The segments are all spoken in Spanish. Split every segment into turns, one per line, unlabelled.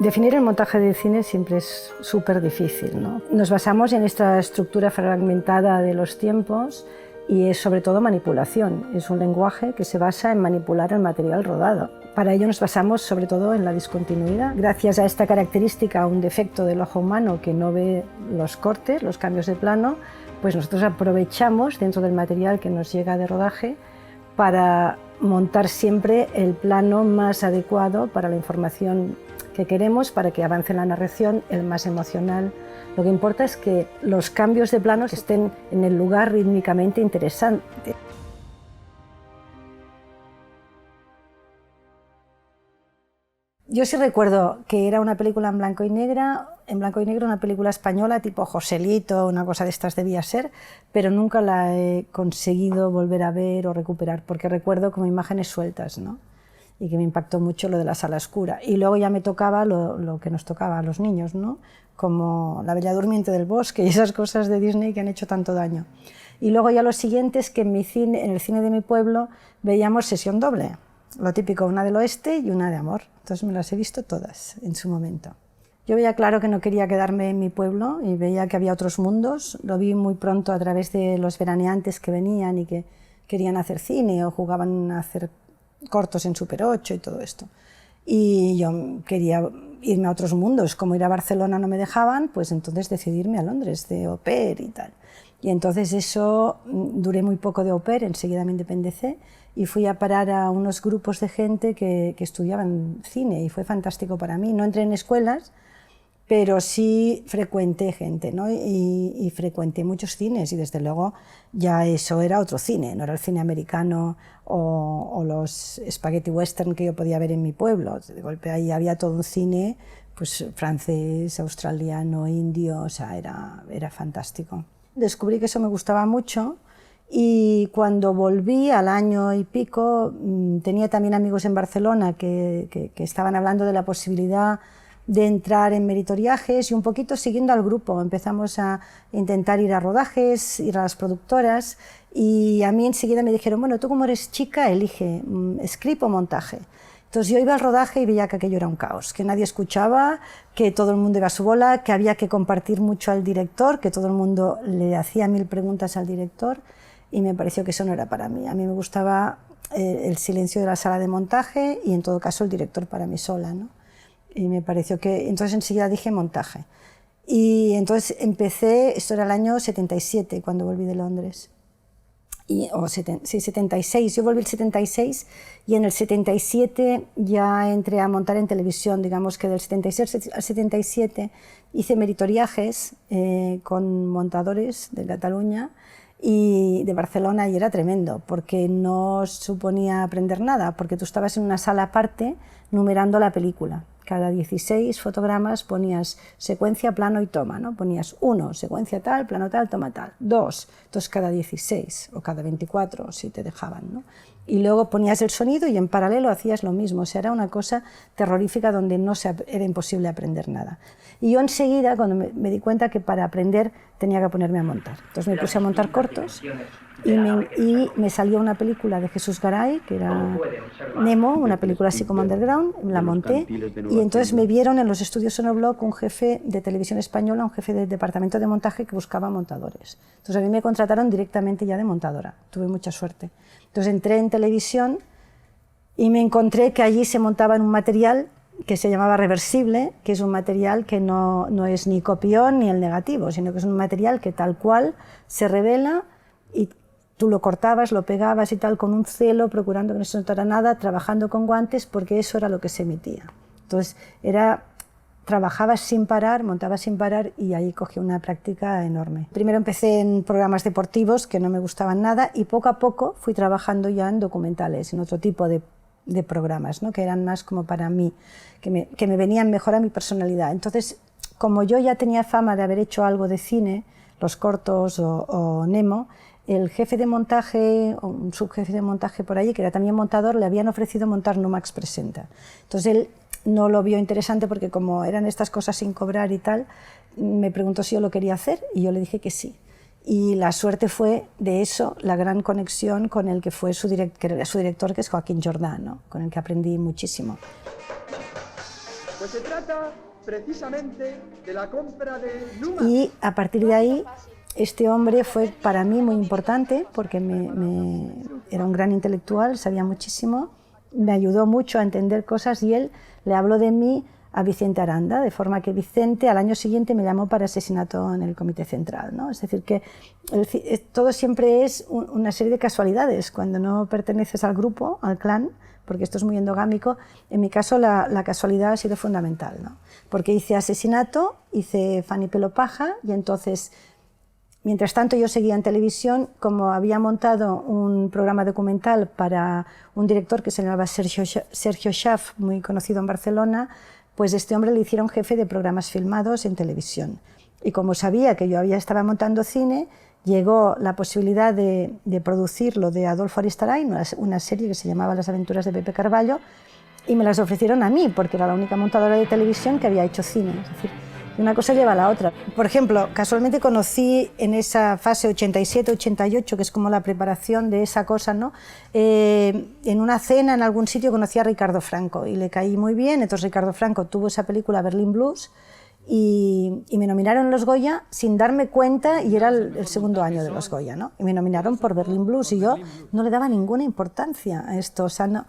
Definir el montaje de cine siempre es súper difícil, ¿no? Nos basamos en esta estructura fragmentada de los tiempos y es sobre todo manipulación. Es un lenguaje que se basa en manipular el material rodado. Para ello nos basamos sobre todo en la discontinuidad. Gracias a esta característica, un defecto del ojo humano que no ve los cortes, los cambios de plano, pues nosotros aprovechamos dentro del material que nos llega de rodaje para montar siempre el plano más adecuado para la información que queremos, para que avance la narración, el más emocional. Lo que importa es que los cambios de planos estén en el lugar rítmicamente interesante. Yo sí recuerdo que era una película en blanco y negro, una película española tipo Joselito, una cosa de estas debía ser, pero nunca la he conseguido volver a ver o recuperar, porque recuerdo como imágenes sueltas, ¿no? Y que me impactó mucho lo de la sala oscura. Y luego ya me tocaba lo que nos tocaba a los niños, ¿no? Como La Bella Durmiente del Bosque y esas cosas de Disney que han hecho tanto daño. Y luego ya lo siguiente es que en el cine de mi pueblo veíamos sesión doble. Lo típico, una del oeste y una de amor. Entonces me las he visto todas en su momento. Yo veía claro que no quería quedarme en mi pueblo y veía que había otros mundos. Lo vi muy pronto a través de los veraneantes que venían y que querían hacer cine o jugaban a hacer cortos en Super 8 y todo esto. Y yo quería irme a otros mundos. Como ir a Barcelona no me dejaban, pues entonces decidí irme a Londres de au pair y tal. Y entonces eso, duré muy poco de au pair, enseguida me independicé y fui a parar a unos grupos de gente que estudiaban cine y fue fantástico para mí. No entré en escuelas, pero sí frecuenté gente, ¿no? Y frecuenté muchos cines y desde luego ya eso era otro cine, no era el cine americano o los spaghetti western que yo podía ver en mi pueblo. De golpe ahí había todo un cine pues, francés, australiano, indio, o sea, era fantástico. Descubrí que eso me gustaba mucho y cuando volví al año y pico tenía también amigos en Barcelona que estaban hablando de la posibilidad de entrar en meritoriajes y un poquito siguiendo al grupo. Empezamos a intentar ir a rodajes, ir a las productoras y a mí enseguida me dijeron, bueno, tú como eres chica, elige script o montaje. Entonces yo iba al rodaje y veía que aquello era un caos, que nadie escuchaba, que todo el mundo iba a su bola, que había que compartir mucho al director, que todo el mundo le hacía 1000 preguntas al director y me pareció que eso no era para mí. A mí me gustaba el silencio de la sala de montaje y en todo caso el director para mí sola, ¿no? Y me pareció que, entonces enseguida dije montaje. Y entonces empecé, esto era el año 77 cuando volví de Londres. Sí, 76, yo volví el 76 y en el 77 ya entré a montar en televisión, digamos que del 76 al 77 hice meritoriajes con montadores de Cataluña y de Barcelona y era tremendo porque no suponía aprender nada, porque tú estabas en una sala aparte numerando la película. Cada 16 fotogramas ponías secuencia, plano y toma, ¿no? Ponías 1, secuencia tal, plano tal, toma tal, 2, entonces cada 16 o cada 24 si te dejaban, ¿no? Y luego ponías el sonido y en paralelo hacías lo mismo, o sea, era una cosa terrorífica donde era imposible aprender nada. Y yo enseguida, cuando me di cuenta que para aprender tenía que ponerme a montar, entonces me puse a montar cortos y me salió una película de Jesús Garay, que era Nemo, una película así como underground, la monté y entonces me vieron en los estudios Sonobloc un jefe de televisión española, un jefe del departamento de montaje que buscaba montadores. Entonces a mí me contrataron directamente ya de montadora, tuve mucha suerte. Entonces entré en televisión y me encontré que allí se montaba en un material que se llamaba reversible, que es un material que no es ni copión ni el negativo, sino que es un material que tal cual se revela y tú lo cortabas, lo pegabas y tal con un celo, procurando que no se notara nada, trabajando con guantes, porque eso era lo que se emitía. Entonces, trabajabas sin parar, montabas sin parar y ahí cogí una práctica enorme. Primero empecé en programas deportivos que no me gustaban nada y poco a poco fui trabajando ya en documentales, en otro tipo de programas, ¿no? Que eran más como para mí, que me venían mejor a mi personalidad. Entonces, como yo ya tenía fama de haber hecho algo de cine, los cortos o Nemo, el jefe de montaje, o un subjefe de montaje por allí, que era también montador, le habían ofrecido montar Numax Presenta. Entonces él no lo vio interesante porque como eran estas cosas sin cobrar y tal, me preguntó si yo lo quería hacer y yo le dije que sí. Y la suerte fue de eso, la gran conexión con el que fue que era su director, que es Joaquín Jordà, ¿no? Con el que aprendí muchísimo.
se trata precisamente de la compra de Numa.
Y a partir de ahí, este hombre fue para mí muy importante porque era un gran intelectual, sabía muchísimo, me ayudó mucho a entender cosas y él le habló de mí a Vicente Aranda, de forma que Vicente al año siguiente me llamó para Asesinato en el Comité Central, ¿no? Es decir, que todo siempre es una serie de casualidades. Cuando no perteneces al grupo, al clan, porque esto es muy endogámico, en mi caso la casualidad ha sido fundamental, ¿no? Porque hice Asesinato, hice Fanny Pelopaja y entonces, mientras tanto yo seguía en televisión, como había montado un programa documental para un director que se llamaba Sergio Schaff, muy conocido en Barcelona, pues este hombre le hicieron jefe de programas filmados en televisión. Y como sabía que yo estaba montando cine, llegó la posibilidad de producir lo de Adolfo Aristarain, una serie que se llamaba Las aventuras de Pepe Carballo, y me las ofrecieron a mí, porque era la única montadora de televisión que había hecho cine. Es decir, una cosa lleva a la otra. Por ejemplo, casualmente conocí en esa fase 87-88, que es como la preparación de esa cosa, ¿no? En una cena en algún sitio conocí a Ricardo Franco y le caí muy bien. Entonces Ricardo Franco tuvo esa película Berlin Blues y me nominaron en los Goya sin darme cuenta, y era el segundo año de los Goya, ¿no? Y me nominaron por Berlin Blues y yo no le daba ninguna importancia a esto. O sea, no,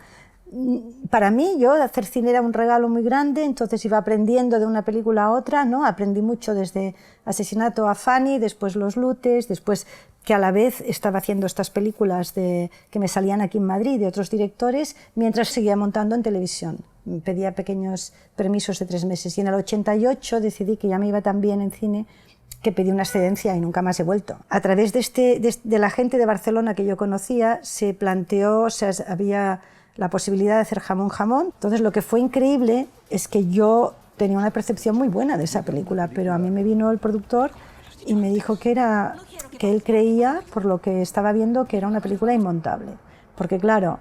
para mí, hacer cine era un regalo muy grande, entonces iba aprendiendo de una película a otra, ¿no? Aprendí mucho desde Asesinato a Fanny, después Los Lutes, después que a la vez estaba haciendo estas películas que me salían aquí en Madrid de otros directores, mientras seguía montando en televisión. Pedía pequeños permisos de 3 meses y en el 88 decidí que ya me iba tan bien en cine que pedí una excedencia y nunca más he vuelto. A través de la gente de Barcelona que yo conocía, se planteó, o sea, había la posibilidad de hacer Jamón Jamón. Entonces lo que fue increíble es que yo tenía una percepción muy buena de esa película, pero a mí me vino el productor y me dijo que él creía, por lo que estaba viendo, que era una película inmontable. Porque claro,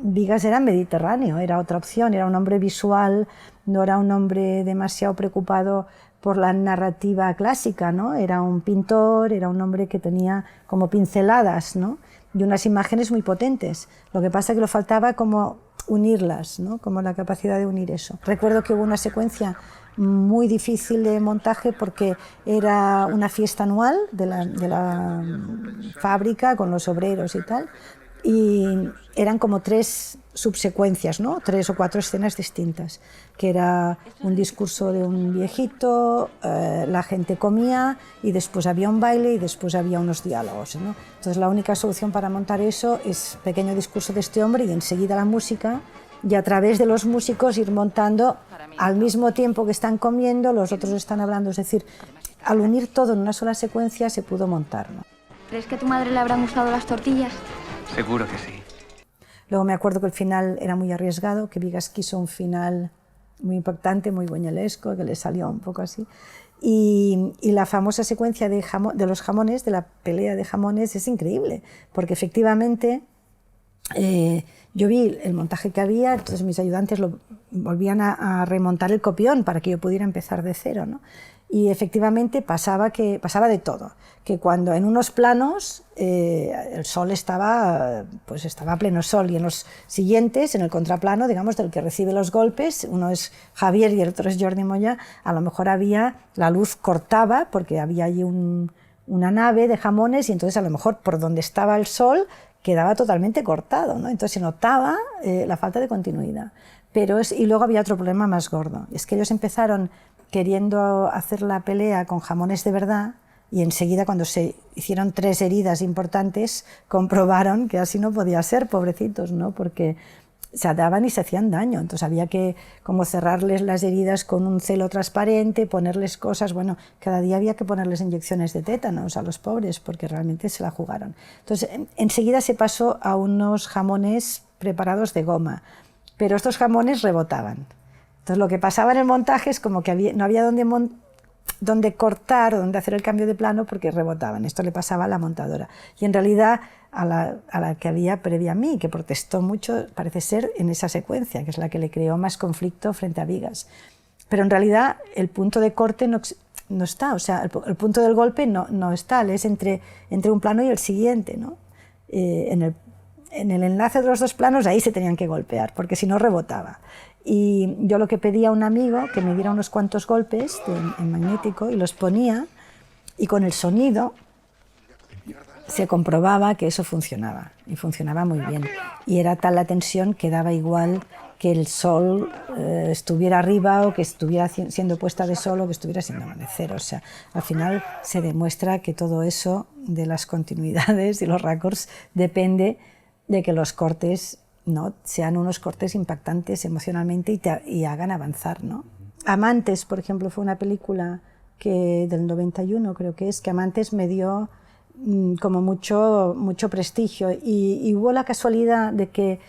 Vigas era mediterráneo, era otra opción, era un hombre visual, no era un hombre demasiado preocupado por la narrativa clásica, ¿no? Era un pintor, era un hombre que tenía como pinceladas, ¿no? Y unas imágenes muy potentes. Lo que pasa es que le faltaba como unirlas, ¿no? Como la capacidad de unir eso. Recuerdo que hubo una secuencia muy difícil de montaje porque era una fiesta anual de la fábrica con los obreros y tal, y eran como 3 subsecuencias, ¿no? 3 o 4 escenas distintas, que era un discurso de un viejito, la gente comía y después había un baile y después había unos diálogos, ¿no? Entonces la única solución para montar eso es pequeño discurso de este hombre y enseguida la música, y a través de los músicos ir montando al mismo tiempo que están comiendo, los otros están hablando. Es decir, al unir todo en una sola secuencia se pudo montar, ¿no?
¿Crees que a tu madre le habrán gustado las tortillas?
Seguro que sí.
Luego me acuerdo que el final era muy arriesgado, que Vigas quiso un final muy impactante, muy buñuelesco, que le salió un poco así. Y la famosa secuencia de los jamones, de la pelea de jamones, es increíble, porque efectivamente yo vi el montaje que había, entonces mis ayudantes volvían a remontar el copión para que yo pudiera empezar de cero, ¿no? Y efectivamente pasaba de todo, que cuando en unos planos el sol estaba a pleno sol, y en los siguientes, en el contraplano, digamos, del que recibe los golpes, uno es Javier y el otro es Jordi Moya, a lo mejor la luz cortaba porque había allí una nave de jamones y entonces a lo mejor por donde estaba el sol quedaba totalmente cortado, ¿no? Entonces se notaba la falta de continuidad. Y luego había otro problema más gordo, es que ellos empezaron queriendo hacer la pelea con jamones de verdad y enseguida, cuando se hicieron 3 heridas importantes, comprobaron que así no podía ser, pobrecitos, ¿no? Porque se ataban y se hacían daño. Entonces había que como cerrarles las heridas con un celo transparente, ponerles cosas, bueno, cada día había que ponerles inyecciones de tétanos a los pobres porque realmente se la jugaron. Entonces enseguida se pasó a unos jamones preparados de goma, pero estos jamones rebotaban. Entonces lo que pasaba en el montaje es como que no había dónde cortar o dónde hacer el cambio de plano porque rebotaban. Esto le pasaba a la montadora. Y en realidad a la que había previa a mí, que protestó mucho, parece ser, en esa secuencia, que es la que le creó más conflicto frente a Vigas. Pero en realidad el punto de corte no está, o sea, el punto del golpe no está, es entre un plano y el siguiente, ¿no? En en el enlace de los dos planos ahí se tenían que golpear, porque si no rebotaba. Y yo lo que pedía a un amigo que me diera unos cuantos golpes en magnético y los ponía, y con el sonido se comprobaba que eso funcionaba, y funcionaba muy bien. Y era tal la tensión que daba igual que el sol estuviera arriba o que estuviera siendo puesta de sol o que estuviera siendo amanecer. O sea, al final se demuestra que todo eso de las continuidades y los raccords depende de que los cortes, ¿no?, sean unos cortes impactantes emocionalmente y hagan avanzar, ¿no? Amantes, por ejemplo, fue una película del 91, creo que es, que Amantes me dio como mucho prestigio, y hubo la casualidad de que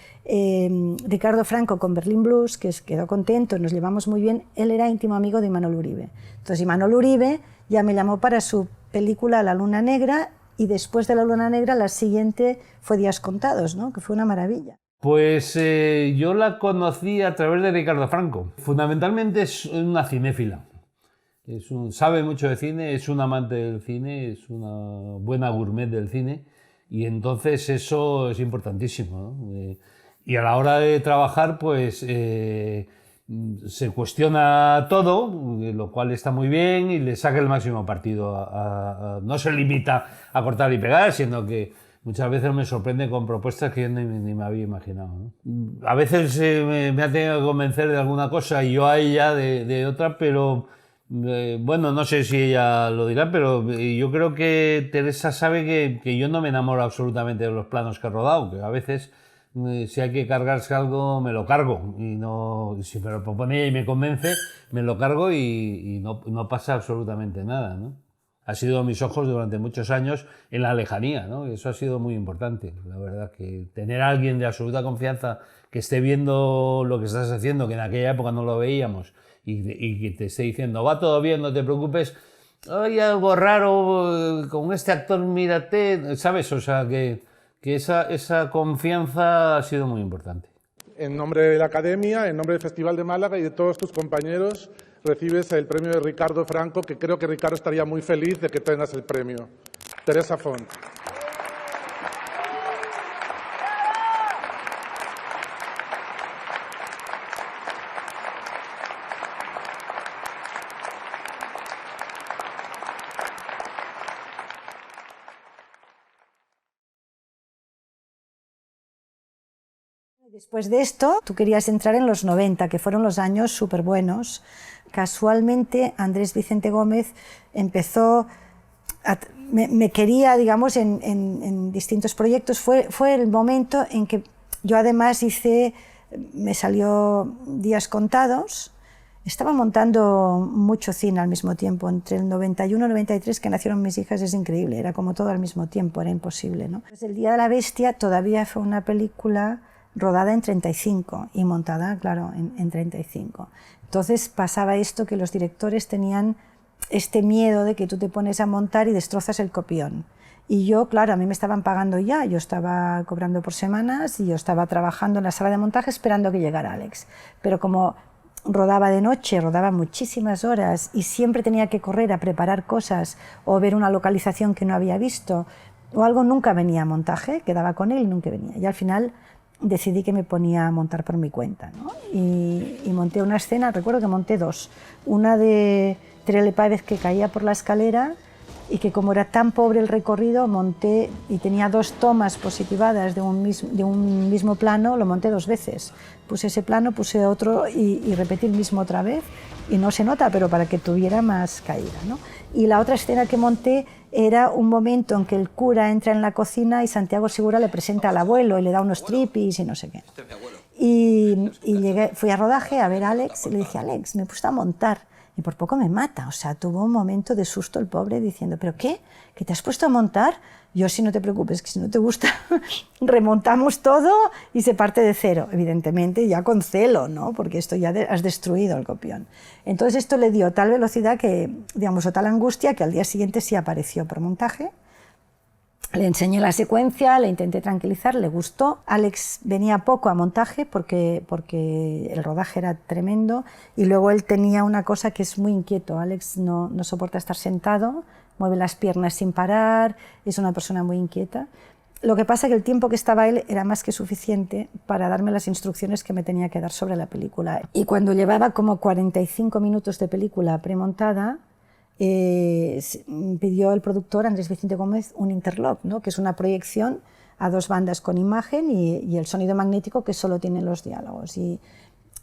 Ricardo Franco con Berlín Blues, que quedó contento, nos llevamos muy bien, él era íntimo amigo de Imanol Uribe. Entonces Imanol Uribe ya me llamó para su película La Luna Negra, y después de La Luna Negra la siguiente fue Días Contados, ¿no?, que fue una maravilla.
Pues yo la conocí a través de Ricardo Franco. Fundamentalmente es una cinéfila. Sabe mucho de cine, es un amante del cine, es una buena gourmet del cine, y entonces eso es importantísimo, ¿no? Y a la hora de trabajar, pues se cuestiona todo, lo cual está muy bien, y le saca el máximo partido. No se limita a cortar y pegar, sino que muchas veces me sorprende con propuestas que yo ni me había imaginado, ¿no? A veces me ha tenido que convencer de alguna cosa y yo a ella de otra, pero bueno, no sé si ella lo dirá, pero yo creo que Teresa sabe que yo no me enamoro absolutamente de los planos que he rodado, que a veces si hay que cargarse algo me lo cargo, y no, si me lo propone ella y me convence, me lo cargo y no pasa absolutamente nada, ¿no? Ha sido mis ojos durante muchos años en la lejanía, ¿no? Eso ha sido muy importante, la verdad, que tener a alguien de absoluta confianza que esté viendo lo que estás haciendo, que en aquella época no lo veíamos, y que te esté diciendo, va todo bien, no te preocupes, hay algo raro con este actor, mírate, ¿sabes? O sea, que esa confianza ha sido muy importante.
En nombre de la Academia, en nombre del Festival de Málaga y de todos tus compañeros, recibes el premio de Ricardo Franco, que creo que Ricardo estaría muy feliz de que tengas el premio. Teresa Font.
Después de esto, tú querías entrar en los 90, que fueron los años súper buenos. Casualmente, Andrés Vicente Gómez empezó, me quería, digamos, en distintos proyectos. Fue el momento en que yo además me salió Días Contados. Estaba montando mucho cine al mismo tiempo. Entre el 91 y el 93 que nacieron mis hijas es increíble, era como todo al mismo tiempo, era imposible, ¿no? Pues El Día de la Bestia todavía fue una película rodada en 35 y montada, claro, en 35. Entonces pasaba esto, que los directores tenían este miedo de que tú te pones a montar y destrozas el copión. Y yo, claro, a mí me estaban pagando ya, yo estaba cobrando por semanas y yo estaba trabajando en la sala de montaje esperando que llegara Alex. Pero como rodaba de noche, rodaba muchísimas horas y siempre tenía que correr a preparar cosas o ver una localización que no había visto o algo, nunca venía a montaje, quedaba con él y nunca venía. Y al final decidí que me ponía a montar por mi cuenta, ¿no? Y monté una escena, recuerdo que monté dos. Una de Terele Páez que caía por la escalera, y que como era tan pobre el recorrido, monté y tenía dos tomas positivadas de un mismo plano, lo monté dos veces. Puse ese plano, puse otro y repetí el mismo otra vez, y no se nota, pero para que tuviera más caída, ¿no? Y la otra escena que monté era un momento en que el cura entra en la cocina y Santiago Segura le presenta al abuelo y le da unos tripis y no sé qué. Y fui a rodaje a ver a Alex y le dije, Alex, me he puesto a montar. Y por poco me mata, o sea, tuvo un momento de susto el pobre diciendo, ¿pero qué? ¿Que te has puesto a montar? Yo, sí, no te preocupes, que si no te gusta, remontamos todo y se parte de cero, evidentemente, ya con celo, ¿no? Porque esto ya has destruido el copión. Entonces esto le dio tal velocidad que, digamos, o tal angustia, que al día siguiente sí apareció por montaje. Le enseñé la secuencia, le intenté tranquilizar, le gustó. Alex venía poco a montaje porque el rodaje era tremendo, y luego él tenía una cosa que es muy inquieto. Alex no soporta estar sentado, mueve las piernas sin parar, es una persona muy inquieta. Lo que pasa es que el tiempo que estaba él era más que suficiente para darme las instrucciones que me tenía que dar sobre la película. Y cuando llevaba como 45 minutos de película premontada, pidió el productor Andrés Vicente Gómez un interlock, ¿no? Que es una proyección a 2 bandas con imagen y el sonido magnético que solo tiene los diálogos.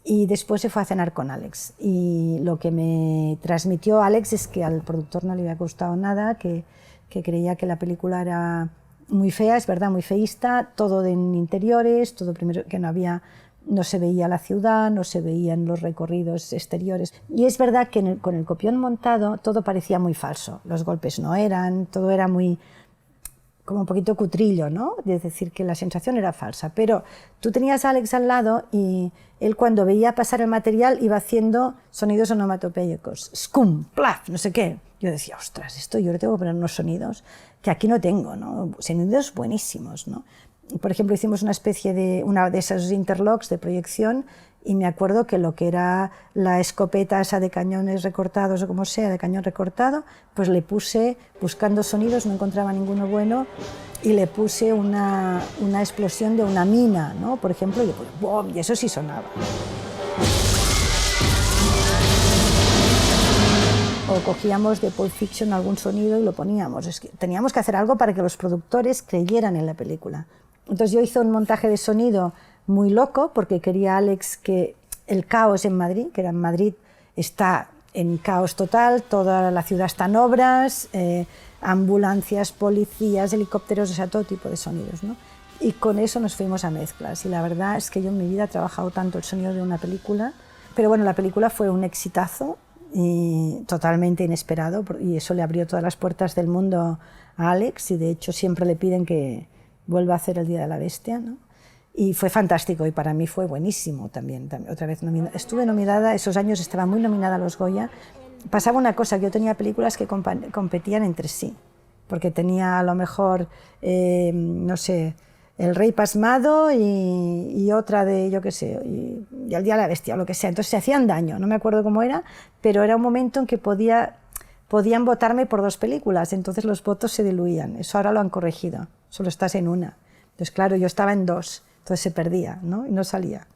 Y después se fue a cenar con Alex. Y lo que me transmitió Alex es que al productor no le había gustado nada, que creía que la película era muy fea, es verdad, muy feísta, todo en interiores, todo primero que no se veía la ciudad, no se veían los recorridos exteriores. Y es verdad que con el copión montado todo parecía muy falso, los golpes no eran, todo era muy como un poquito cutrillo, ¿no? Es decir, que la sensación era falsa. Pero tú tenías a Alex al lado y él cuando veía pasar el material iba haciendo sonidos onomatopeicos, scum, plaf, no sé qué. Yo decía, ostras, esto yo le tengo que poner unos sonidos que aquí no tengo, ¿no? Sonidos buenísimos, ¿no? Por ejemplo, hicimos una especie de una de esos interlocks de proyección y me acuerdo que lo que era la escopeta esa de cañones recortados o como sea, de cañón recortado, pues le puse, buscando sonidos, no encontraba ninguno bueno, y le puse una explosión de una mina, ¿no? Por ejemplo, y pues, ¡bom! Y eso sí sonaba. O cogíamos de Pulp Fiction algún sonido y lo poníamos. Es que teníamos que hacer algo para que los productores creyeran en la película. Entonces yo hice un montaje de sonido muy loco porque quería Alex que el caos en Madrid, que era en Madrid, está en caos total, toda la ciudad está en obras, ambulancias, policías, helicópteros, o sea, todo tipo de sonidos, ¿no? Y con eso nos fuimos a mezclas y la verdad es que yo en mi vida he trabajado tanto el sonido de una película, pero bueno, la película fue un exitazo y totalmente inesperado y eso le abrió todas las puertas del mundo a Alex y de hecho siempre le piden que vuelva a hacer El Día de la Bestia, ¿no? Y fue fantástico y para mí fue buenísimo también otra vez estuve nominada, esos años estaba muy nominada a los Goya. Pasaba una cosa, que yo tenía películas que competían entre sí, porque tenía a lo mejor, no sé, El Rey Pasmado y otra de, yo qué sé, y El Día de la Bestia o lo que sea, entonces se hacían daño, no me acuerdo cómo era, pero era un momento en que podían votarme por 2 películas, entonces los votos se diluían, eso ahora lo han corregido, solo estás en una. Entonces claro, yo estaba en 2, entonces se perdía, ¿no? Y no salía.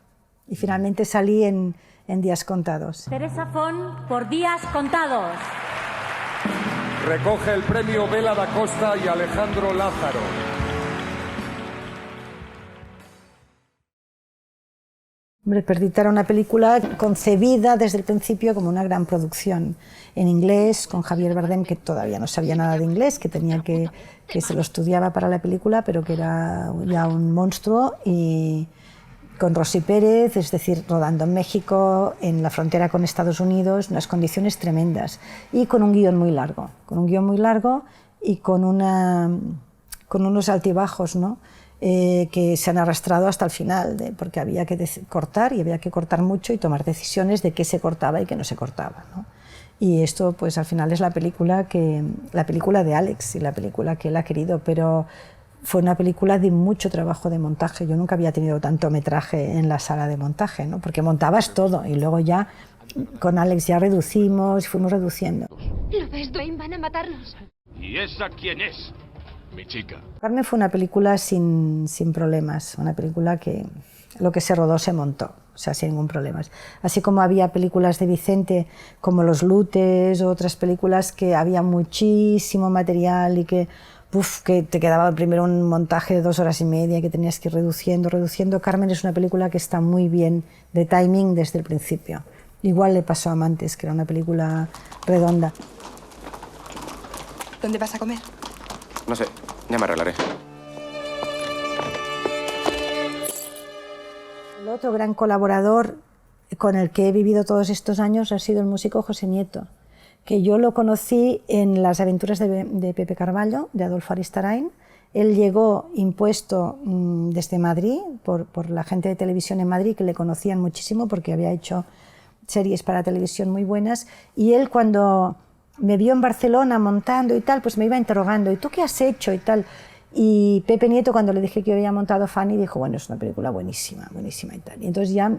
Y finalmente salí en Días Contados.
Teresa Font por Días Contados.
Recoge el premio Bela da Costa y Alejandro Lázaro.
Hombre, Perdita era una película concebida desde el principio como una gran producción en inglés, con Javier Bardem, que todavía no sabía nada de inglés, que se lo estudiaba para la película, pero que era ya un monstruo, y con Rosy Pérez, es decir, rodando en México, en la frontera con Estados Unidos, unas condiciones tremendas, y con un guión muy largo, y con unos altibajos, ¿no? Que se han arrastrado hasta el final, porque había que cortar y había que cortar mucho y tomar decisiones de qué se cortaba y qué no se cortaba, ¿no? Y esto pues al final es la película de Alex y la película que él ha querido, pero fue una película de mucho trabajo de montaje. Yo nunca había tenido tanto metraje en la sala de montaje, ¿no? Porque montabas todo y luego ya con Alex ya reducimos, fuimos reduciendo.
¿Lo ves, Dwayne? Van a matarnos.
¿Y esa quién es? Mi chica.
Carmen fue una película sin problemas, una película que lo que se rodó se montó, o sea, sin ningún problema. Así como había películas de Vicente como Los Lutes o otras películas que había muchísimo material y que te quedaba primero un montaje de 2 horas y media que tenías que ir reduciendo. Carmen es una película que está muy bien de timing desde el principio. Igual le pasó a Amantes, que era una película redonda.
¿Dónde vas a comer?
No sé, ya me arreglaré.
El otro gran colaborador con el que he vivido todos estos años ha sido el músico José Nieto, que yo lo conocí en Las aventuras de Pepe Carballo, de Adolfo Aristarain. Él llegó impuesto desde Madrid, por la gente de televisión en Madrid, que le conocían muchísimo porque había hecho series para televisión muy buenas, y él cuando me vio en Barcelona montando y tal, pues me iba interrogando, ¿y tú qué has hecho? Y tal. Y Pepe Nieto, cuando le dije que yo había montado Fanny, dijo, bueno, es una película buenísima y tal. Y entonces ya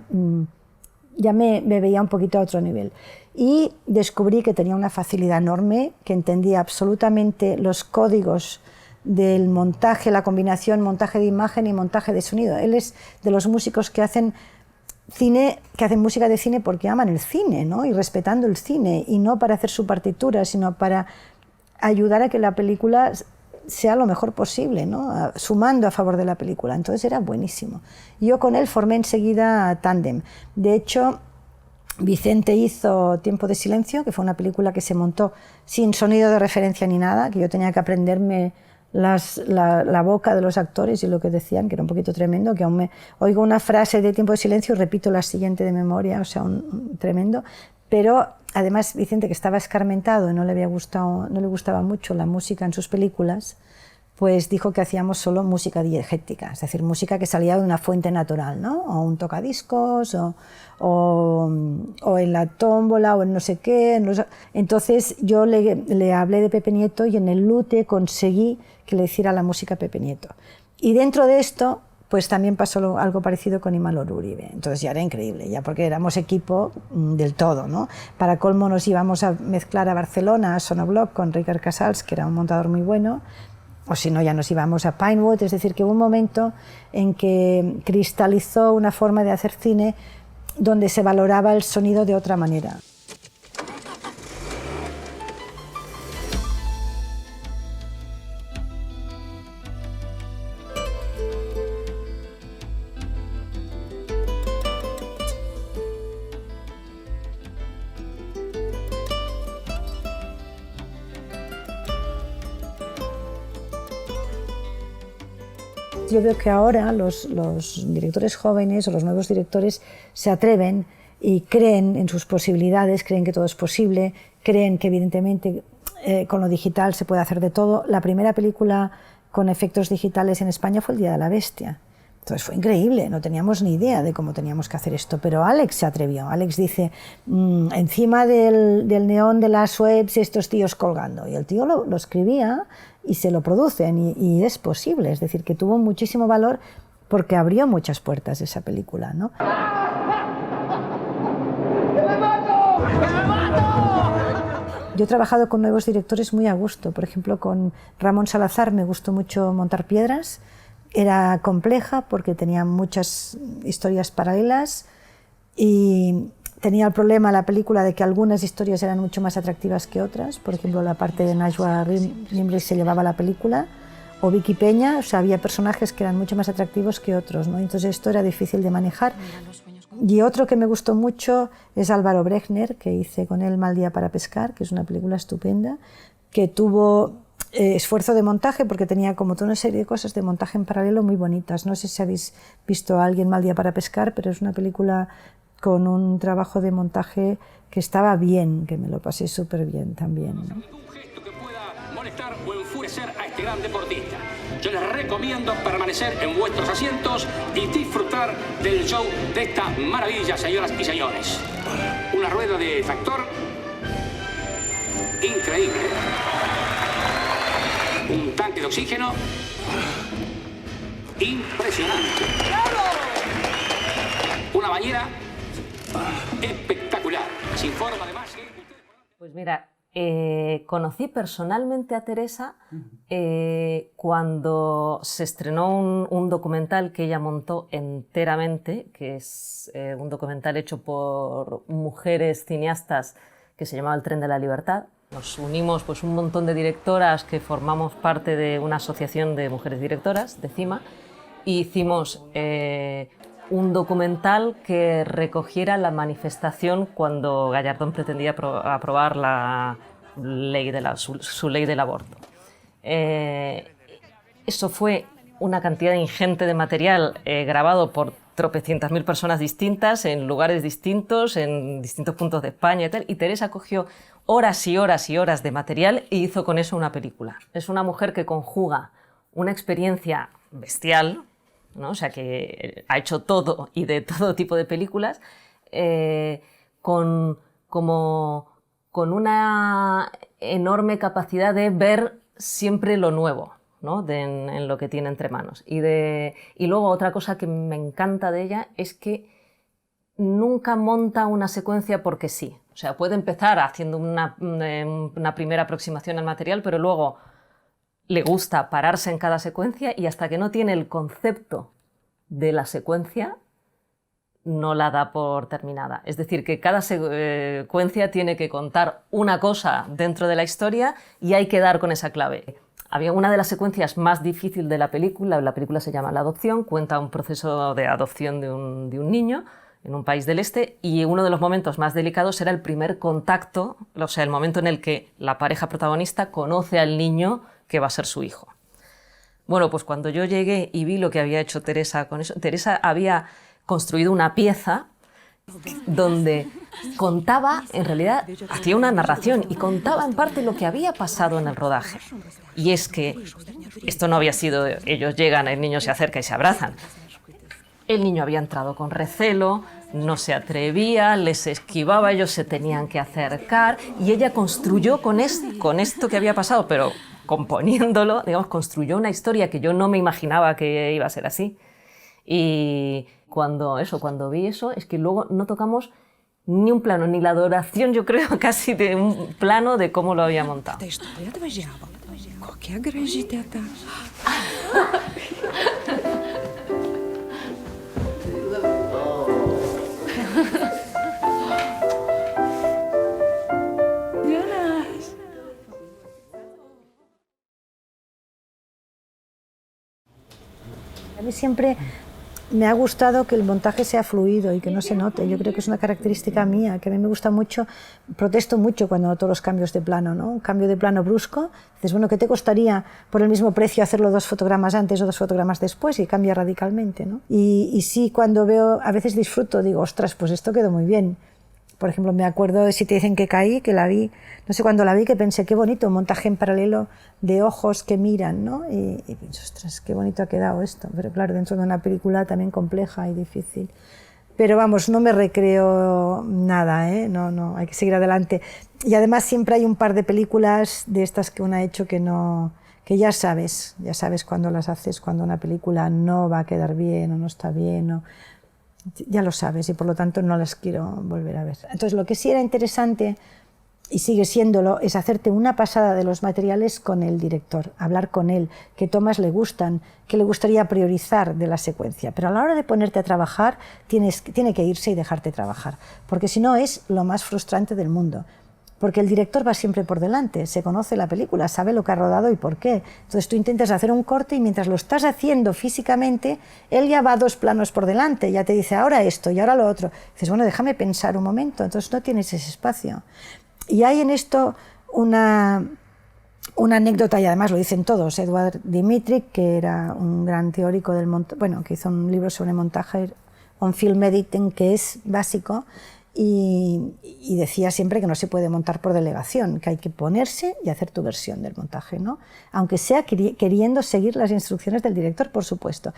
me veía un poquito a otro nivel. Y descubrí que tenía una facilidad enorme, que entendía absolutamente los códigos del montaje, la combinación montaje de imagen y montaje de sonido. Él es de los músicos que hacen cine, que hacen música de cine porque aman el cine, ¿no? Y respetando el cine, y no para hacer su partitura, sino para ayudar a que la película sea lo mejor posible, ¿no? Sumando a favor de la película. Entonces era buenísimo. Yo con él formé enseguida tándem. De hecho, Vicente hizo Tiempo de silencio, que fue una película que se montó sin sonido de referencia ni nada, que yo tenía que aprenderme la boca de los actores y lo que decían, que era un poquito tremendo, que aún me oigo una frase de Tiempo de silencio y repito la siguiente de memoria, o sea, tremendo. Pero además Vicente, que estaba escarmentado y no le gustaba mucho la música en sus películas, pues dijo que hacíamos solo música diegética, es decir, música que salía de una fuente natural, ¿no? O un tocadiscos, o en la tómbola, o en no sé qué. Entonces yo le hablé de Pepe Nieto y en el Lute conseguí que le hiciera la música a Pepe Nieto. Y dentro de esto, pues también pasó algo parecido con Imanol Uribe. Entonces ya era increíble, ya porque éramos equipo del todo, ¿no? Para colmo nos íbamos a mezclar a Barcelona, a Sonobloc, con Ricard Casals, que era un montador muy bueno, o si no ya nos íbamos a Pinewood, es decir, que hubo un momento en que cristalizó una forma de hacer cine donde se valoraba el sonido de otra manera. Yo veo que ahora los directores jóvenes o los nuevos directores se atreven y creen en sus posibilidades, creen que todo es posible, creen que evidentemente con lo digital se puede hacer de todo. La primera película con efectos digitales en España fue El Día de la Bestia. Entonces fue increíble, no teníamos ni idea de cómo teníamos que hacer esto, pero Alex se atrevió. Alex dice, encima del neón de las webs estos tíos colgando, y el tío lo escribía y se lo producen, y es posible, es decir, que tuvo muchísimo valor porque abrió muchas puertas esa película, ¿no? Yo he trabajado con nuevos directores muy a gusto, por ejemplo con Ramón Salazar me gustó mucho Montar Piedras, era compleja porque tenía muchas historias paralelas y tenía el problema la película de que algunas historias eran mucho más atractivas que otras, por ejemplo la parte de Najwa Rimri se llevaba la película, o Vicky Peña, o sea, había personajes que eran mucho más atractivos que otros, ¿no? Entonces esto era difícil de manejar. Y otro que me gustó mucho es Álvaro Brechner, que hice con él Mal día para pescar, que es una película estupenda, que tuvo esfuerzo de montaje porque tenía como toda una serie de cosas de montaje en paralelo muy bonitas. No sé si habéis visto a alguien Mal día para pescar, pero es una película con un trabajo de montaje que estaba bien, que me lo pasé súper bien también, ¿no?
Un gesto que pueda molestar o enfurecer a este gran deportista. Yo les recomiendo permanecer en vuestros asientos y disfrutar del show de esta maravilla, señoras y señores. Una rueda de tractor increíble. Un tanque de oxígeno impresionante. Una bañera espectacular, sin forma de más.
Pues mira, conocí personalmente a Teresa cuando se estrenó un documental que ella montó enteramente, que es un documental hecho por mujeres cineastas que se llamaba El tren de la libertad. Nos unimos pues un montón de directoras que formamos parte de una asociación de mujeres directoras, de CIMA, y hicimos un documental que recogiera la manifestación cuando Gallardón pretendía aprobar la ley su ley del aborto. Eso fue una cantidad ingente de material grabado por tropecientas mil personas distintas, en lugares distintos, en distintos puntos de España y tal, y Teresa cogió horas y horas y horas de material e hizo con eso una película. Es una mujer que conjuga una experiencia bestial, ¿no? O sea, que ha hecho todo y de todo tipo de películas, con una enorme capacidad de ver siempre lo nuevo, ¿no? En lo que tiene entre manos. Y luego otra cosa que me encanta de ella es que nunca monta una secuencia porque sí. O sea, puede empezar haciendo una primera aproximación al material, pero luego le gusta pararse en cada secuencia y hasta que no tiene el concepto de la secuencia, no la da por terminada. Es decir, que cada secuencia tiene que contar una cosa dentro de la historia y hay que dar con esa clave. Había una de las secuencias más difíciles de la película se llama La adopción, cuenta un proceso de adopción de un niño en un país del este, y uno de los momentos más delicados era el primer contacto, o sea, el momento en el que la pareja protagonista conoce al niño que va a ser su hijo. Bueno, pues cuando yo llegué y vi lo que había hecho Teresa con eso, Teresa había construido una pieza donde contaba, en realidad, hacía una narración y contaba en parte lo que había pasado en el rodaje. Y es que esto no había sido, ellos llegan, el niño se acerca y se abrazan. El niño había entrado con recelo, no se atrevía, les esquivaba, ellos se tenían que acercar y ella construyó con esto que había pasado, pero componiéndolo, digamos, construyó una historia que yo no me imaginaba que iba a ser así. Y cuando vi eso, es que luego no tocamos ni un plano, ni la adoración, yo creo, casi de un plano de cómo lo había montado.
A mí siempre me ha gustado que el montaje sea fluido y que no se note. Yo creo que es una característica mía, que a mí me gusta mucho. Protesto mucho cuando noto los cambios de plano, ¿no? Un cambio de plano brusco. Dices, bueno, ¿qué te costaría por el mismo precio hacerlo 2 fotogramas antes o 2 fotogramas después? Y cambia radicalmente, ¿no? Y sí, cuando veo, a veces disfruto, digo, ostras, pues esto quedó muy bien. Por ejemplo, me acuerdo de Si te dicen que caí, que la vi, no sé cuándo la vi, que pensé, qué bonito, un montaje en paralelo de ojos que miran, ¿no? Y pienso, ostras, qué bonito ha quedado esto. Pero claro, dentro de una película también compleja y difícil. Pero vamos, no me recreo nada, ¿eh? No, hay que seguir adelante. Y además siempre hay un par de películas de estas que uno ha hecho que ya sabes cuando las haces, cuando una película no va a quedar bien o no está bien, ya lo sabes y por lo tanto no las quiero volver a ver. Entonces lo que sí era interesante y sigue siéndolo es hacerte una pasada de los materiales con el director, hablar con él, qué tomas le gustan, qué le gustaría priorizar de la secuencia, pero a la hora de ponerte a trabajar tiene que irse y dejarte trabajar, porque si no es lo más frustrante del mundo. Porque el director va siempre por delante, se conoce la película, sabe lo que ha rodado y por qué. Entonces tú intentas hacer un corte y mientras lo estás haciendo físicamente, él ya va 2 planos por delante, ya te dice ahora esto y ahora lo otro. Dices, bueno, déjame pensar un momento, entonces no tienes ese espacio. Y hay en esto una anécdota, y además lo dicen todos. Edward Dmytryk, que era un gran teórico del montaje, bueno, que hizo un libro sobre montaje, On Film Editing, que es básico, y decía siempre que no se puede montar por delegación, que hay que ponerse y hacer tu versión del montaje, ¿no? Aunque sea queriendo seguir las instrucciones del director, por supuesto.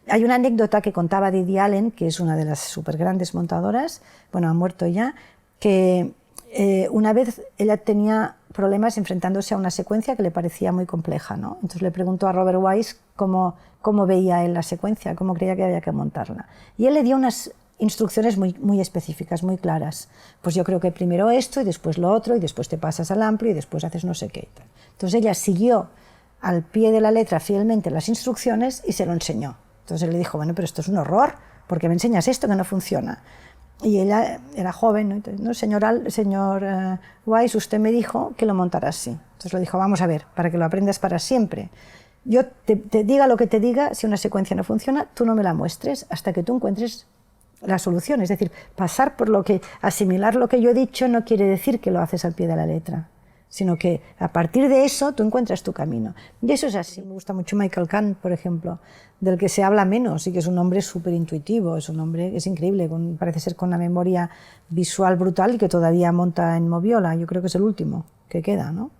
Hay una anécdota que contaba Didi Allen, que es una de las súper grandes montadoras, bueno, ha muerto ya, que una vez ella tenía problemas enfrentándose a una secuencia que le parecía muy compleja, ¿no? Entonces le preguntó a Robert Wise cómo veía él la secuencia, cómo creía que había que montarla. Y él le dio unas instrucciones muy específicas, muy claras. Pues yo creo que primero esto y después lo otro y después te pasas al amplio y después haces no sé qué. Entonces ella siguió al pie de la letra fielmente las instrucciones y se lo enseñó. Entonces él le dijo, bueno, pero esto es un horror, porque me enseñas esto que no funciona. Y ella era joven, ¿no? Entonces, no, señor Wise, usted me dijo que lo montara así. Entonces le dijo, vamos a ver, para que lo aprendas para siempre. Yo te diga lo que te diga, si una secuencia no funciona, tú no me la muestres hasta que tú encuentres la solución. Es decir, pasar por asimilar lo que yo he dicho no quiere decir que lo haces al pie de la letra, sino que a partir de eso tú encuentras tu camino. Y eso es así. Me gusta mucho Michael Kahn, por ejemplo, del que se habla menos y que es un hombre súper intuitivo, es un hombre que es increíble, parece ser con una memoria visual brutal y que todavía monta en Moviola. Yo creo que es el último que queda, ¿no?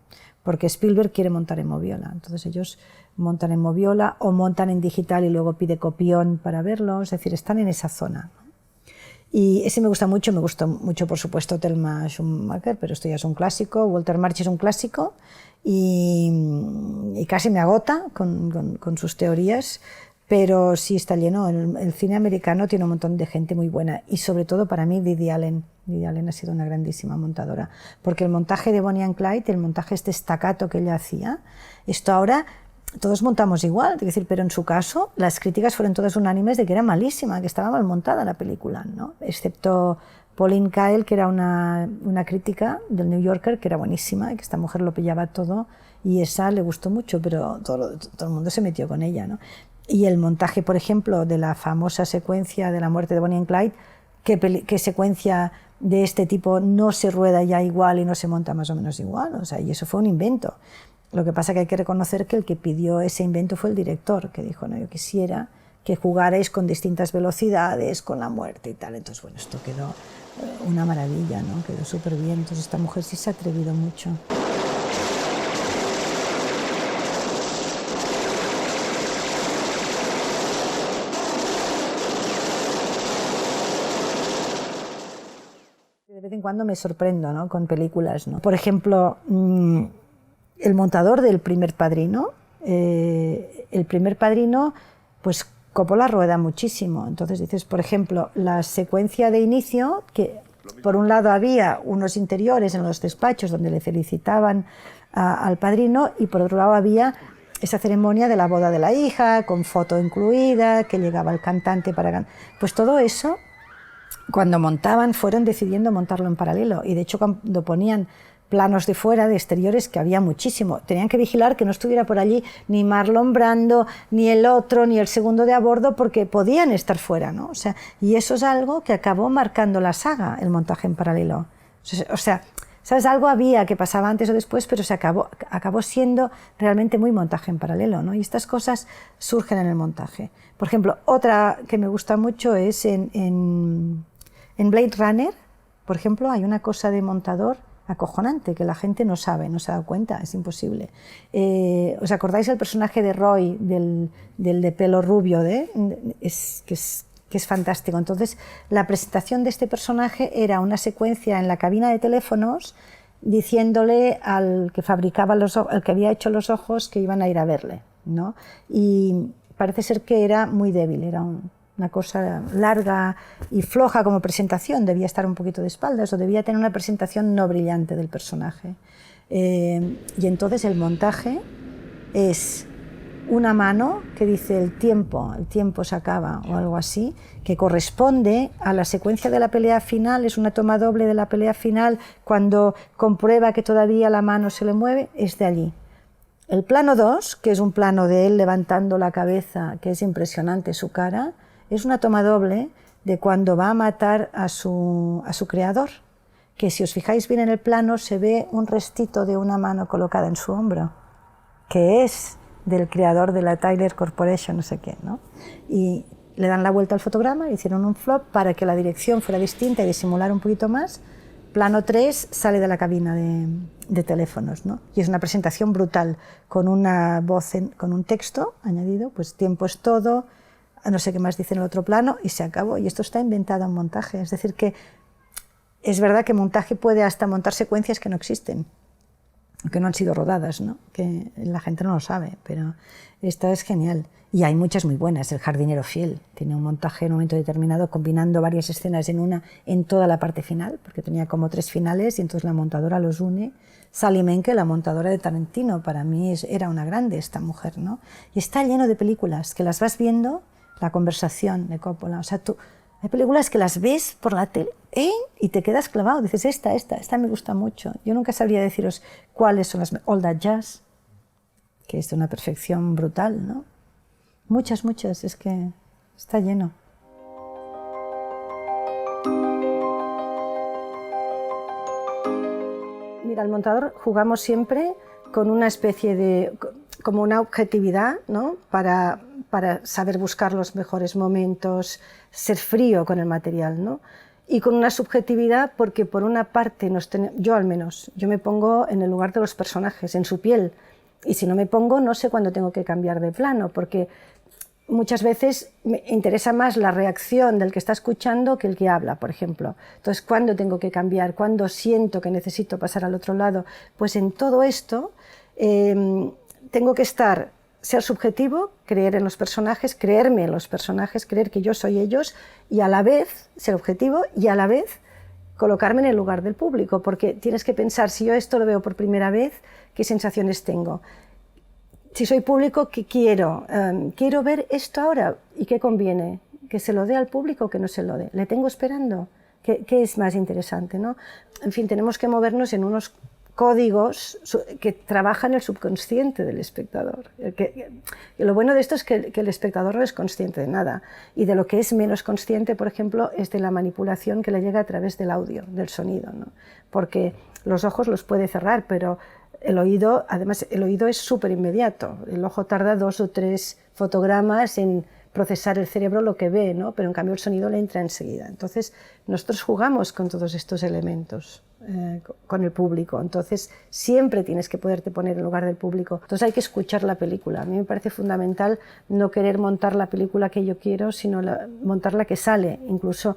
Porque Spielberg quiere montar en Moviola, entonces ellos montan en Moviola o montan en digital y luego pide copión para verlo, es decir, están en esa zona. Y ese me gusta mucho, por supuesto, Thelma Schumacher, pero esto ya es un clásico, Walter March es un clásico y casi me agota con sus teorías, pero sí está lleno. El cine americano tiene un montón de gente muy buena y sobre todo para mí Didi Allen Lily Allen ha sido una grandísima montadora, porque el montaje de Bonnie and Clyde, el montaje este staccato que ella hacía, esto ahora todos montamos igual, es decir, pero en su caso las críticas fueron todas unánimes de que era malísima, que estaba mal montada la película, ¿no? Excepto Pauline Kael, que era una crítica del New Yorker, que era buenísima, y que esta mujer lo pillaba todo, y esa le gustó mucho, pero todo el mundo se metió con ella, ¿no? Y el montaje, por ejemplo, de la famosa secuencia de la muerte de Bonnie and Clyde, ¿qué secuencia de este tipo no se rueda ya igual y no se monta más o menos igual? O sea, y eso fue un invento. Lo que pasa es que hay que reconocer que el que pidió ese invento fue el director, que dijo, no, yo quisiera que jugarais con distintas velocidades, con la muerte y tal. Entonces, bueno, esto quedó una maravilla, ¿no? Quedó súper bien. Entonces, esta mujer sí se ha atrevido mucho. De vez en cuando me sorprendo, ¿no? Con películas, ¿no? Por ejemplo, el montador del Primer Padrino, pues Coppola rueda muchísimo. Entonces dices, por ejemplo, la secuencia de inicio, que por un lado había unos interiores en los despachos donde le felicitaban al padrino, y por otro lado había esa ceremonia de la boda de la hija, con foto incluida, que llegaba el cantante para cantar. Pues todo eso, cuando montaban, fueron decidiendo montarlo en paralelo, y de hecho cuando ponían planos de fuera, de exteriores, que había muchísimo, tenían que vigilar que no estuviera por allí ni Marlon Brando, ni el otro, ni el segundo de a bordo, porque podían estar fuera, ¿no? O sea, y eso es algo que acabó marcando la saga, el montaje en paralelo. O sea, ¿sabes? Algo había que pasaba antes o después, pero se acabó siendo realmente muy montaje en paralelo, ¿no? Y estas cosas surgen en el montaje. Por ejemplo, otra que me gusta mucho es en Blade Runner, por ejemplo, hay una cosa de montador acojonante que la gente no sabe, no se ha dado cuenta, es imposible. ¿Os acordáis del personaje de Roy, del de pelo rubio, que es fantástico? Entonces, la presentación de este personaje era una secuencia en la cabina de teléfonos diciéndole al que fabricaba al que había hecho los ojos, que iban a ir a verle, ¿no? Y parece ser que era muy débil, era una cosa larga y floja como presentación, debía estar un poquito de espaldas o debía tener una presentación no brillante del personaje. Y entonces el montaje es una mano que dice el tiempo se acaba o algo así, que corresponde a la secuencia de la pelea final, es una toma doble de la pelea final, cuando comprueba que todavía la mano se le mueve, es de allí. El plano 2, que es un plano de él levantando la cabeza, que es impresionante su cara, es una toma doble de cuando va a matar a su creador, que si os fijáis bien en el plano se ve un restito de una mano colocada en su hombro, que es del creador de la Tyler Corporation, no sé qué, ¿no? Y le dan la vuelta al fotograma, hicieron un flop para que la dirección fuera distinta y disimular un poquito más. Plano 3 sale de la cabina de teléfonos, ¿no? Y es una presentación brutal, con una voz, con un texto añadido, pues tiempo es todo, no sé qué más dice en el otro plano, y se acabó. Y esto está inventado en montaje, es decir que es verdad que montaje puede hasta montar secuencias que no existen, que no han sido rodadas, ¿no? Que la gente no lo sabe, pero esta es genial. Y hay muchas muy buenas. El jardinero fiel tiene un montaje en un momento determinado combinando varias escenas en toda la parte final, porque tenía como 3 finales y entonces la montadora los une. Sally Menke, la montadora de Tarantino, para mí era una grande esta mujer, ¿no? Y está lleno de películas que las vas viendo, La conversación de Coppola, o sea, hay películas que las ves por la tele y te quedas clavado, dices, esta me gusta mucho. Yo nunca sabría deciros cuáles son las... All That Jazz, que es de una perfección brutal, ¿no? Muchas, es que está lleno. Mira, al montador jugamos siempre con una especie de... como una objetividad, ¿no? Para saber buscar los mejores momentos, ser frío con el material, ¿no? Y con una subjetividad porque por una parte yo al menos, yo me pongo en el lugar de los personajes, en su piel, y si no me pongo no sé cuándo tengo que cambiar de plano, porque muchas veces me interesa más la reacción del que está escuchando que el que habla, por ejemplo. Entonces, ¿cuándo tengo que cambiar? ¿Cuándo siento que necesito pasar al otro lado? Pues en todo esto tengo que ser subjetivo, creer en los personajes, creerme en los personajes, creer que yo soy ellos, y a la vez ser objetivo y a la vez colocarme en el lugar del público, porque tienes que pensar, si yo esto lo veo por primera vez, ¿qué sensaciones tengo? Si soy público, ¿qué quiero? ¿Quiero ver esto ahora? ¿Y qué conviene? ¿Que se lo dé al público o que no se lo dé? ¿Le tengo esperando? ¿Qué es más interesante, ¿no? En fin, tenemos que movernos en unos códigos que trabajan el subconsciente del espectador. Lo bueno de esto es que el espectador no es consciente de nada, y de lo que es menos consciente, por ejemplo, es de la manipulación que le llega a través del audio, del sonido, ¿no? Porque los ojos los puede cerrar, pero el oído, además, el oído es súper inmediato. El ojo tarda 2 o 3 fotogramas en procesar el cerebro lo que ve, ¿no? Pero en cambio el sonido le entra enseguida. Entonces, nosotros jugamos con todos estos elementos, con el público. Entonces, siempre tienes que poderte poner en lugar del público. Entonces, hay que escuchar la película. A mí me parece fundamental no querer montar la película que yo quiero, sino montar la que sale. Incluso,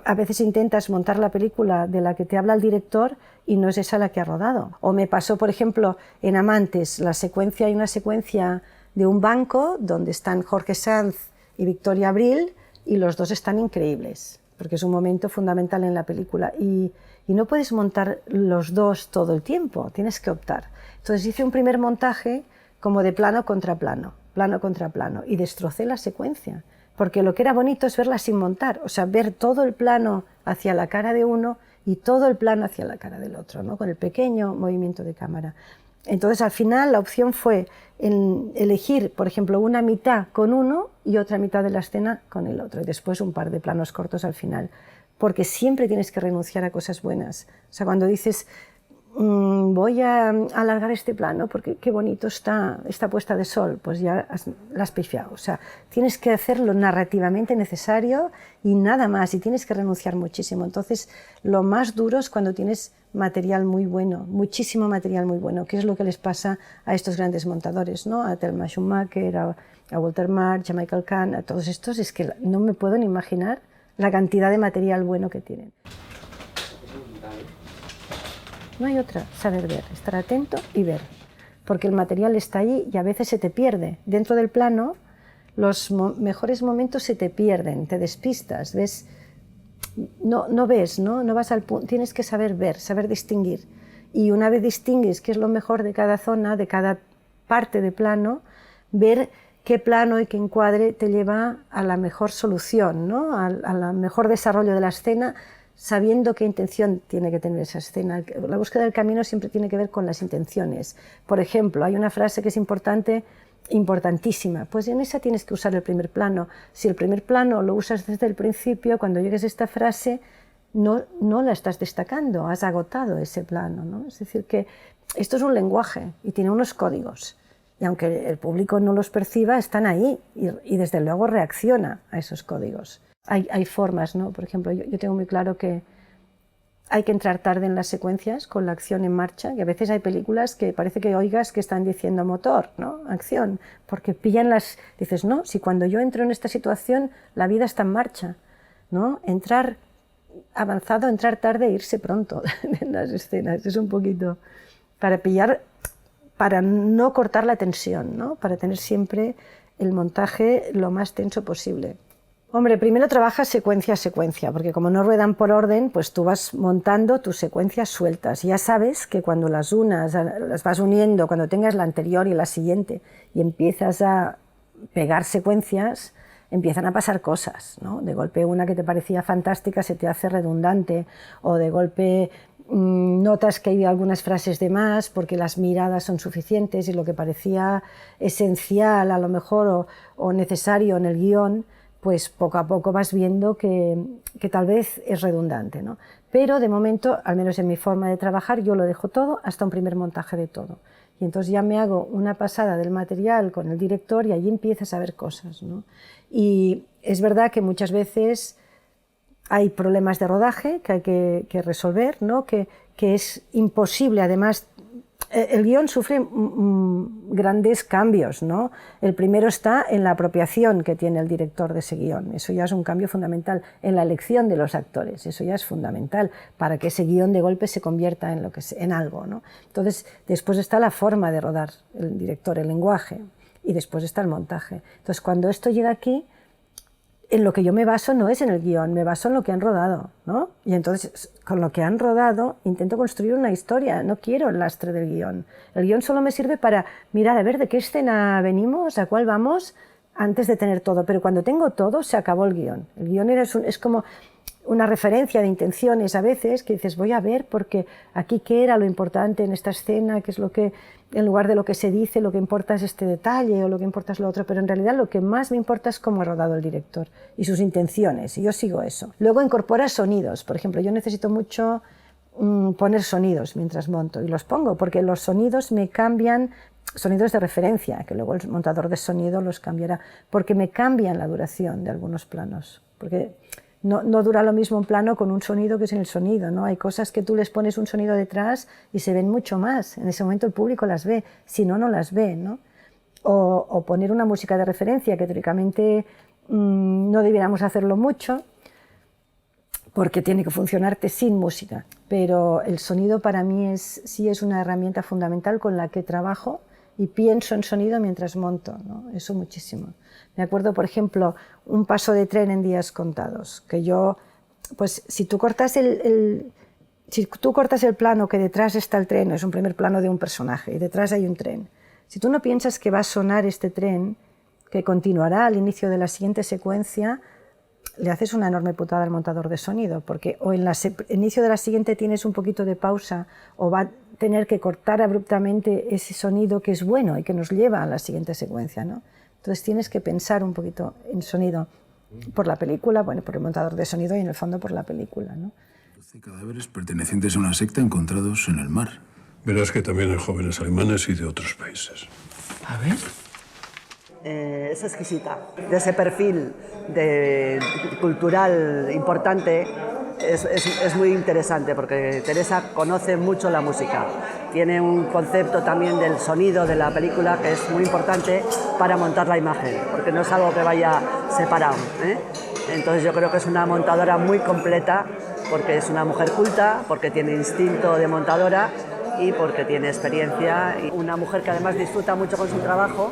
a veces intentas montar la película de la que te habla el director y no es esa la que ha rodado. O me pasó, por ejemplo, en Amantes, hay una secuencia de un banco donde están Jorge Sanz y Victoria Abril, y los dos están increíbles, porque es un momento fundamental en la película, y no puedes montar los dos todo el tiempo, tienes que optar. Entonces hice un primer montaje como de plano contra plano, y destrocé la secuencia, porque lo que era bonito es verla sin montar, o sea, ver todo el plano hacia la cara de uno y todo el plano hacia la cara del otro, ¿no? Con el pequeño movimiento de cámara. Entonces, al final, la opción fue elegir, por ejemplo, una mitad con uno y otra mitad de la escena con el otro, y después un par de planos cortos al final, porque siempre tienes que renunciar a cosas buenas. O sea, cuando dices, voy a alargar este plano porque qué bonito está esta puesta de sol, pues ya la has pifiado. O sea, tienes que hacer lo narrativamente necesario y nada más, y tienes que renunciar muchísimo. Entonces, lo más duro es cuando tienes material muy bueno, muchísimo material muy bueno, que es lo que les pasa a estos grandes montadores, ¿no? A Thelma Schumacher, a Walter March, a Michael Kahn, a todos estos, es que no me puedo ni imaginar la cantidad de material bueno que tienen. No hay otra, saber ver, estar atento y ver, porque el material está ahí y a veces se te pierde. Dentro del plano, los mejores momentos se te pierden, te despistas, ves, no ves, ¿no? No vas al punto, tienes que saber ver, saber distinguir. Y una vez distingues qué es lo mejor de cada zona, de cada parte de plano, ver qué plano y qué encuadre te lleva a la mejor solución, ¿no? al mejor desarrollo de la escena, sabiendo qué intención tiene que tener esa escena. La búsqueda del camino siempre tiene que ver con las intenciones. Por ejemplo, hay una frase que es importantísima, pues en esa tienes que usar el primer plano. Si el primer plano lo usas desde el principio, cuando llegues a esta frase, no la estás destacando, has agotado ese plano, ¿no? Es decir, que esto es un lenguaje y tiene unos códigos, y aunque el público no los perciba, están ahí, y desde luego reacciona a esos códigos. Hay formas, ¿no? Por ejemplo, yo tengo muy claro que hay que entrar tarde en las secuencias con la acción en marcha, y a veces hay películas que parece que oigas que están diciendo motor, ¿no? Acción, porque pillan dices, no, si cuando yo entro en esta situación la vida está en marcha, ¿no? Entrar avanzado, entrar tarde e irse pronto en las escenas, es un poquito para no cortar la tensión, ¿no? Para tener siempre el montaje lo más tenso posible. Hombre, primero trabajas secuencia a secuencia, porque como no ruedan por orden, pues tú vas montando tus secuencias sueltas. Ya sabes que cuando las unas, las vas uniendo, cuando tengas la anterior y la siguiente, y empiezas a pegar secuencias, empiezan a pasar cosas, ¿no? De golpe una que te parecía fantástica se te hace redundante, o de golpe notas que hay algunas frases de más porque las miradas son suficientes y lo que parecía esencial a lo mejor o necesario en el guión, pues poco a poco vas viendo que tal vez es redundante, ¿no? Pero de momento, al menos en mi forma de trabajar, yo lo dejo todo hasta un primer montaje de todo. Y entonces ya me hago una pasada del material con el director y allí empiezas a ver cosas, ¿no? Y es verdad que muchas veces hay problemas de rodaje que hay que resolver, ¿no? Que es imposible, además. El guión sufre grandes cambios, ¿no? El primero está en la apropiación que tiene el director de ese guión. Eso ya es un cambio fundamental. En la elección de los actores, eso ya es fundamental para que ese guión de golpe se convierta en algo, ¿no? Entonces, después está la forma de rodar el director, el lenguaje, y después está el montaje. Entonces, cuando esto llega aquí, en lo que yo me baso no es en el guión, me baso en lo que han rodado, ¿no? Y entonces, con lo que han rodado, intento construir una historia, no quiero el lastre del guión. El guión solo me sirve para mirar, a ver, de qué escena venimos, a cuál vamos, antes de tener todo. Pero cuando tengo todo, se acabó el guión. El guión es como una referencia de intenciones a veces, que dices, voy a ver, porque aquí qué era lo importante en esta escena, qué es lo que, en lugar de lo que se dice, lo que importa es este detalle o lo que importa es lo otro, pero en realidad lo que más me importa es cómo ha rodado el director y sus intenciones, y yo sigo eso. Luego incorpora sonidos, por ejemplo, yo necesito mucho poner sonidos mientras monto, y los pongo, porque los sonidos me cambian, sonidos de referencia, que luego el montador de sonido los cambiará, porque me cambian la duración de algunos planos, porque no dura lo mismo un plano con un sonido que sin el sonido, ¿no? Hay cosas que tú les pones un sonido detrás y se ven mucho más. En ese momento el público las ve, si no, no las ve, ¿no? O poner una música de referencia, que teóricamente no debiéramos hacerlo mucho, porque tiene que funcionarte sin música. Pero el sonido para mí sí es una herramienta fundamental con la que trabajo y pienso en sonido mientras monto, ¿no? Eso muchísimo. Me acuerdo, por ejemplo, un paso de tren en Días contados, que yo, pues si tú cortas el plano que detrás está el tren, es un primer plano de un personaje y detrás hay un tren. Si tú no piensas que va a sonar este tren, que continuará al inicio de la siguiente secuencia, le haces una enorme putada al montador de sonido, porque o en el inicio de la siguiente tienes un poquito de pausa o va a tener que cortar abruptamente ese sonido que es bueno y que nos lleva a la siguiente secuencia, ¿no? Entonces tienes que pensar un poquito en sonido por la película, bueno, por el montador de sonido y en el fondo por la película, ¿no?
12 cadáveres pertenecientes a una secta encontrados en el mar.
Verás que también hay jóvenes alemanes y de otros países.
A ver.
Es exquisita. De ese perfil cultural importante es muy interesante, porque Teresa conoce mucho la música. Tiene un concepto también del sonido de la película que es muy importante para montar la imagen, porque no es algo que vaya separado, ¿eh? Entonces yo creo que es una montadora muy completa, porque es una mujer culta, porque tiene instinto de montadora y porque tiene experiencia, y una mujer que además disfruta mucho con su trabajo.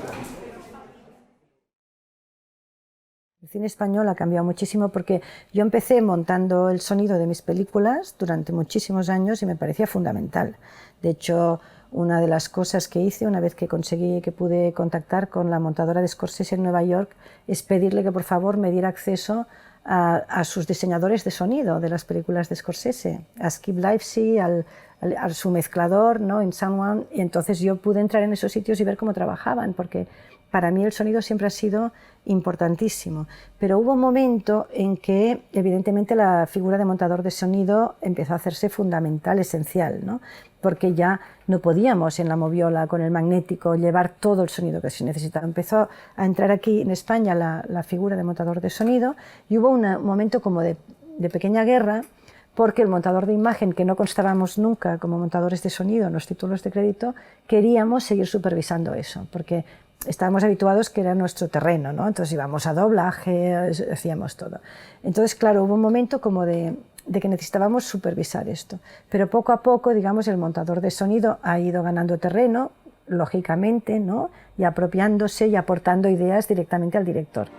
El cine español ha cambiado muchísimo, porque yo empecé montando el sonido de mis películas durante muchísimos años y me parecía fundamental. De hecho, una de las cosas que hice una vez que pude contactar con la montadora de Scorsese en Nueva York es pedirle que por favor me diera acceso a sus diseñadores de sonido de las películas de Scorsese, a Skip Livesey, a su mezclador, ¿no? En Sound One, y entonces yo pude entrar en esos sitios y ver cómo trabajaban, porque para mí el sonido siempre ha sido importantísimo. Pero hubo un momento en que, evidentemente, la figura de montador de sonido empezó a hacerse fundamental, esencial, ¿no? Porque ya no podíamos en la moviola con el magnético llevar todo el sonido que se necesitaba. Empezó a entrar aquí en España la figura de montador de sonido, y hubo un momento como de pequeña guerra, porque el montador de imagen, que no constábamos nunca como montadores de sonido en los títulos de crédito, queríamos seguir supervisando eso, porque estábamos habituados que era nuestro terreno, ¿no? Entonces íbamos a doblaje, hacíamos todo. Entonces, claro, hubo un momento como de que necesitábamos supervisar esto. Pero poco a poco, digamos, el montador de sonido ha ido ganando terreno, lógicamente, ¿no? Y apropiándose y aportando ideas directamente al director.